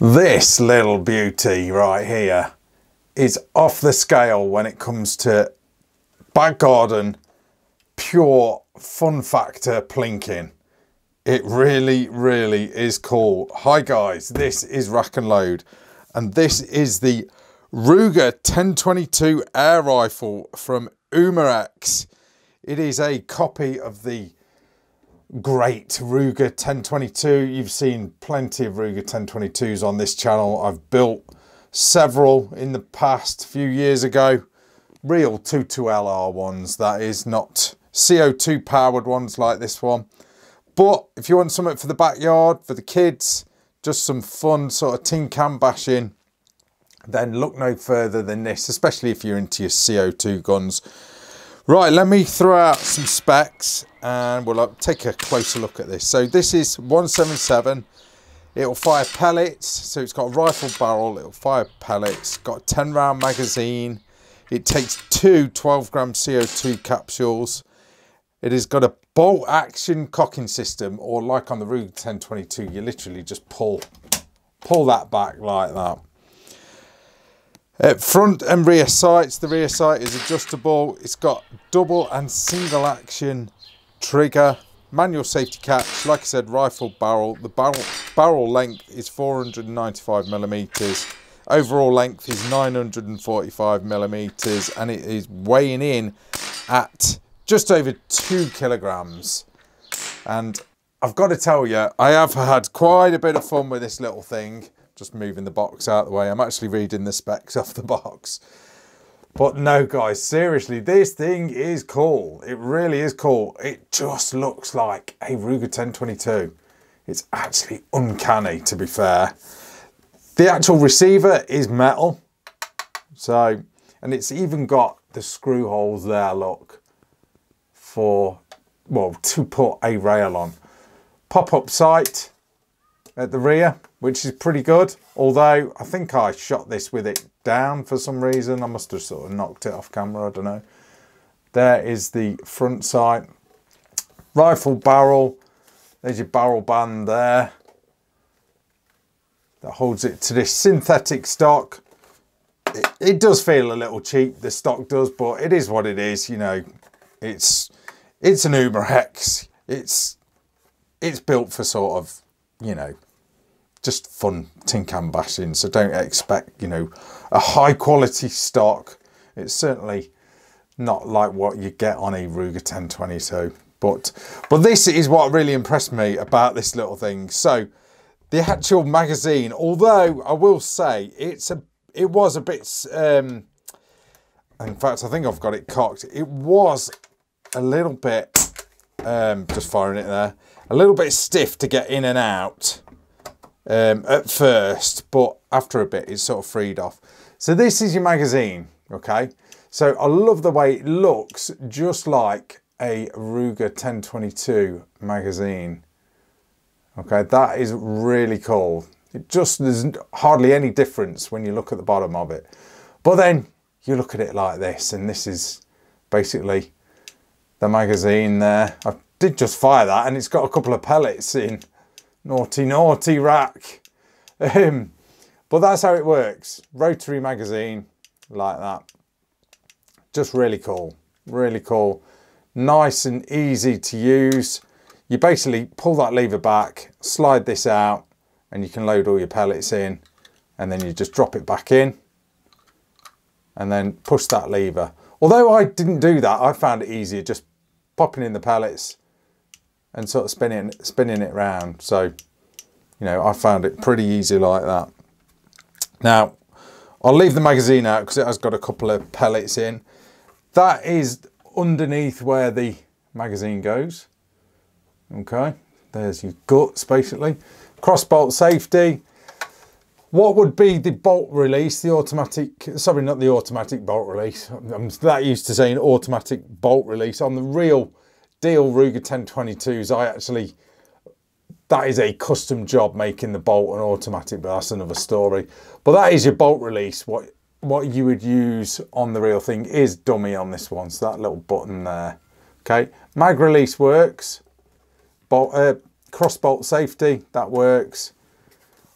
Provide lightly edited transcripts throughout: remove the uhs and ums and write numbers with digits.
This little beauty right here is off the scale when it comes to back garden pure fun factor plinking. It really is cool. Hi guys, this is RACKNLOAD and this is the Ruger 1022 air rifle from Umarex. It is a copy of the great Ruger 1022. You've seen plenty of Ruger 1022s on this channel. I've built several in the past few years ago. Real 22LR ones, that is, not CO2 powered ones like this one. But if you want something for the backyard, for the kids, just some fun sort of tin can bashing, then look no further than this, especially if you're into your CO2 guns. Right, let me throw out some specs and we'll take a closer look at this. So this is 177. It'll fire pellets, so it's got a rifle barrel, it'll fire pellets, got a 10 round magazine. It takes two 12 gram CO2 capsules. It has got a bolt action cocking system, or like on the Ruger 1022, you literally just pull that back like that. Front and rear sights. The rear sight is adjustable. It's got double and single action trigger, manual safety catch, like I said, rifle barrel. The barrel length is 495 millimeters. Overall length is 945 millimeters, and it is weighing in at just over 2 kilograms. And I've got to tell you, I have had quite a bit of fun with this little thing. Just moving the box out of the way. I'm actually reading the specs off the box. But no guys, seriously, this thing is cool. It really is cool. It just looks like a Ruger 1022. It's actually uncanny, to be fair. The actual receiver is metal. So, and it's even got the screw holes there, look, for, well, to put a rail on. Pop-up sight at the rear, which is pretty good, although I think I shot this with it down for some reason. I must have sort of knocked it off camera, I don't know. There is the front sight. Rifle barrel, there's your barrel band there. That holds it to this synthetic stock. It does feel a little cheap, the stock does, but it is what it is, you know. It's an Umarex. It's built for sort of, you know, just fun tin can bashing, so don't expect, you know, a high quality stock. It's certainly not like what you get on a Ruger 1022, but this is what really impressed me about this little thing. So the actual magazine, although I will say it was a bit in fact I think I've got it cocked, it was a little bit just firing it there, a little bit stiff to get in and out at first, but after a bit it's sort of freed off. So this is your magazine, okay? So I love the way it looks, just like a Ruger 1022 magazine. Okay, that is really cool. There's hardly any difference when you look at the bottom of it. But then you look at it like this, and this is basically the magazine there. I did just fire that, and it's got a couple of pellets in. Naughty rack. But that's how it works. Rotary magazine like that. Just really cool. Really cool. Nice and easy to use. You basically pull that lever back, slide this out, and you can load all your pellets in, and then you just drop it back in and then push that lever. Although I didn't do that, I found it easier just popping in the pellets and sort of spinning it around. So, you know, I found it pretty easy like that. Now, I'll leave the magazine out because it has got a couple of pellets in. That is underneath where the magazine goes. Okay, there's your guts basically. Cross bolt safety. What would be the bolt release, the automatic, sorry, not the automatic bolt release. I'm that used to saying automatic bolt release. On the real deal Ruger 1022s, that is a custom job making the bolt an automatic, but that's another story. But that is your bolt release. What you would use on the real thing is dummy on this one, so that little button there. Okay, mag release works. Cross bolt safety, that works.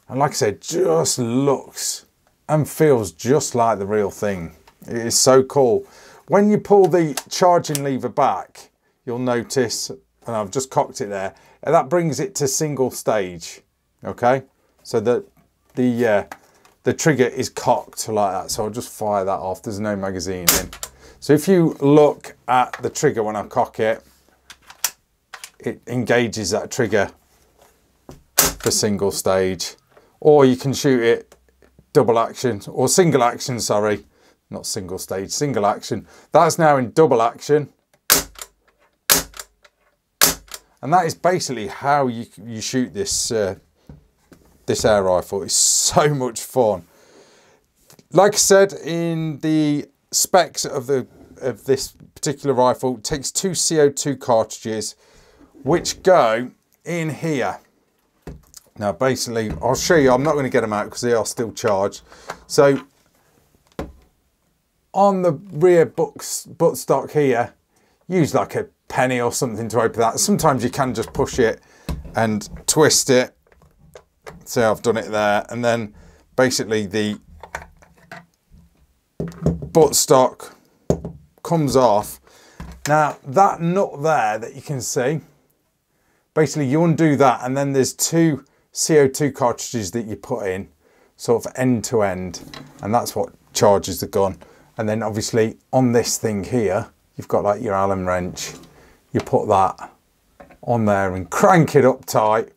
And like I said, just looks and feels just like the real thing. It is so cool. When you pull the charging lever back, you'll notice, and I've just cocked it there, and that brings it to single stage, okay? So that the trigger is cocked like that. So I'll just fire that off. There's no magazine in. So if you look at the trigger when I cock it, it engages that trigger for single stage. Or you can shoot it double action, or single action, sorry. Not single stage, single action. That's now in double action. And that is basically how you shoot this this air rifle. It's so much fun. Like I said, in the specs of this particular rifle, it takes 2 CO2 cartridges, which go in here. Now basically, I'll show you, I'm not going to get them out because they are still charged. So on the rear buttstock here, use like a penny or something to open that. Sometimes you can just push it and twist it. So I've done it there. And then basically the buttstock comes off. Now that nut there that you can see, basically you undo that, and then there's 2 CO2 cartridges that you put in sort of end to end, and that's what charges the gun. And then obviously on this thing here, you've got like your Allen wrench. You put that on there and crank it up tight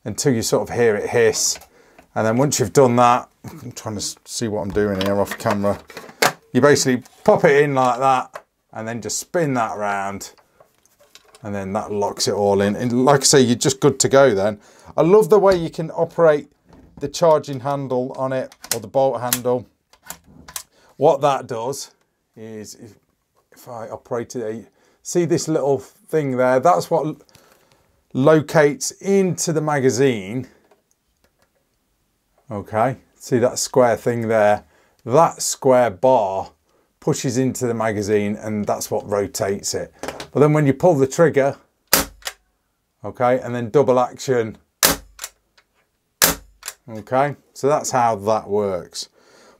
until you sort of hear it hiss. And then once you've done that, I'm trying to see what I'm doing here off camera. You basically pop it in like that and then just spin that around, and then that locks it all in. And like I say, you're just good to go then. I love the way you can operate the charging handle on it, or the bolt handle. What that does is, if I operate it, see this little thing there? That's what locates into the magazine. Okay, see that square thing there? That square bar pushes into the magazine, and that's what rotates it. But then when you pull the trigger, okay, and then double action, okay, so that's how that works.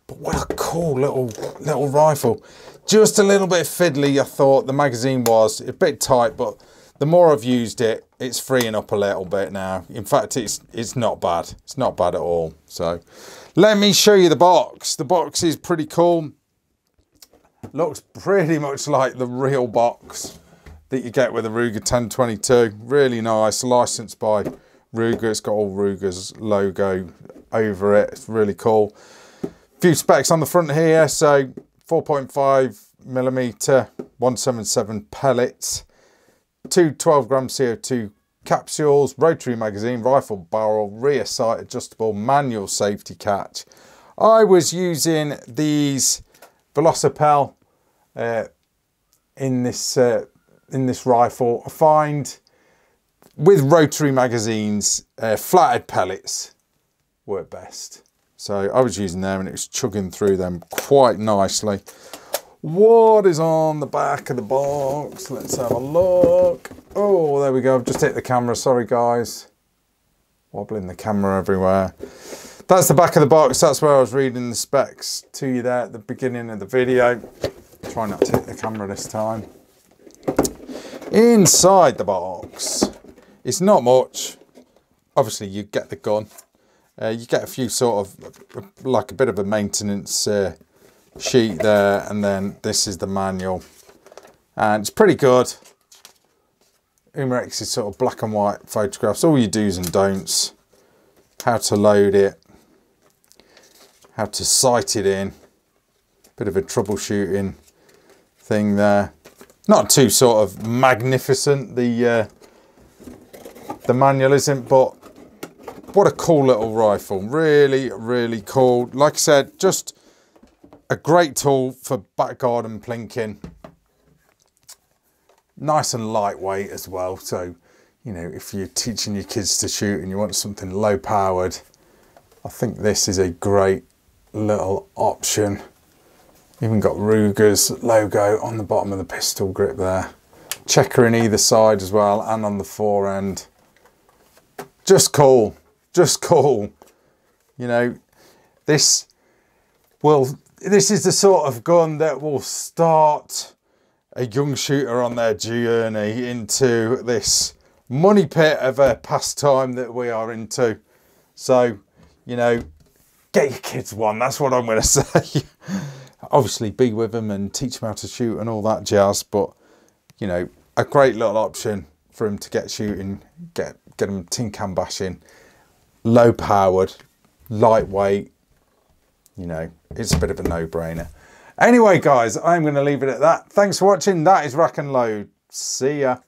But what a cool little rifle. Just a little bit fiddly, I thought the magazine was a bit tight, but the more I've used it, it's freeing up a little bit now. In fact, it's not bad. It's not bad at all. So let me show you the box. The box is pretty cool. Looks pretty much like the real box that you get with a Ruger 1022. Really nice, licensed by Ruger. It's got all Ruger's logo over it. It's really cool. Few specs on the front here. So 4.5mm 177 pellets, 2 12-gram CO2 capsules, rotary magazine, rifle barrel, rear sight adjustable, manual safety catch. I was using these Velocipel in this rifle. I find with rotary magazines, flathead pellets work best. So I was using them and it was chugging through them quite nicely. What is on the back of the box? Let's have a look. Oh, there we go. I've just hit the camera. Sorry, guys. Wobbling the camera everywhere. That's the back of the box. That's where I was reading the specs to you there at the beginning of the video. Try not to hit the camera this time. Inside the box, it's not much. Obviously, you get the gun. You get a few sort of, like a bit of a maintenance sheet there, and then this is the manual. And it's pretty good. Umarex is sort of black and white photographs, all your do's and don'ts. How to load it. How to sight it in. Bit of a troubleshooting thing there. Not too sort of magnificent, the manual isn't, but what a cool little rifle. Really, really cool. Like I said, just a great tool for back garden plinking. Nice and lightweight as well. So, you know, if you're teaching your kids to shoot and you want something low powered, I think this is a great little option. Even got Ruger's logo on the bottom of the pistol grip there. Checker in either side as well, and on the fore end. Just cool, just cool. You know, this is the sort of gun that will start a young shooter on their journey into this money pit of a pastime that we are into. So, you know, get your kids one. That's what I'm going to say. Obviously, be with them and teach them how to shoot and all that jazz. But, you know, a great little option for them to get shooting, get them tin can bashing, low powered, lightweight. You know, it's a bit of a no-brainer. Anyway, guys, I'm going to leave it at that. Thanks for watching. That is Rack and Load. See ya.